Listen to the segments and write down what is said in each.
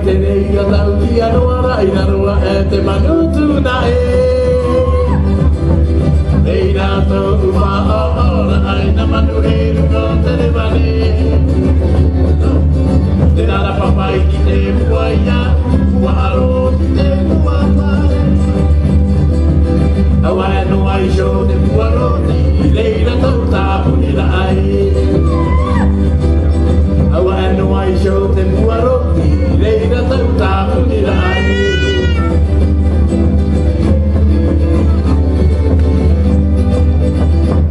te rei a tau ki aroa rai naroa e te manutu na e Rei nā tōku wha o ora ai na manu e ruko te rewane Te rara papai ki te puaia, puaro ki te puapai Awa e no ai sho te puaroti, leira tau tāpu ni la ai Awa e no ai sho te puaroti, leira tau tāpu ni la ai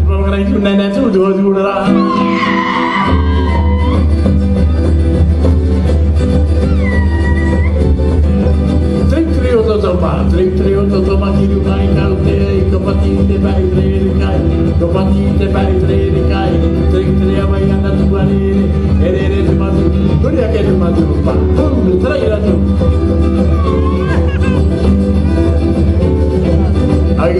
Rōkarai tūnei nā tūtua tūrara Trik o to makiru mai kau te ko pati te pai trere kai ko pati te pai trere kai trik mai ana tuare ere te matu turi ake te matu pa tu trai ra tu ai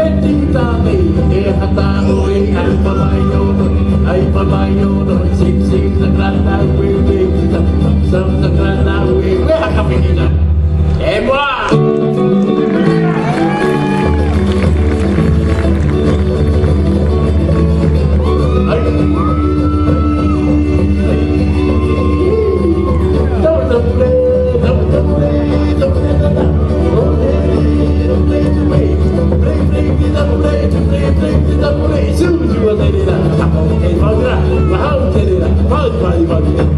e tinta me e hata oi ai pa mai no sip sip sa grata we Some the grana we are coming in. Et moi! Bye.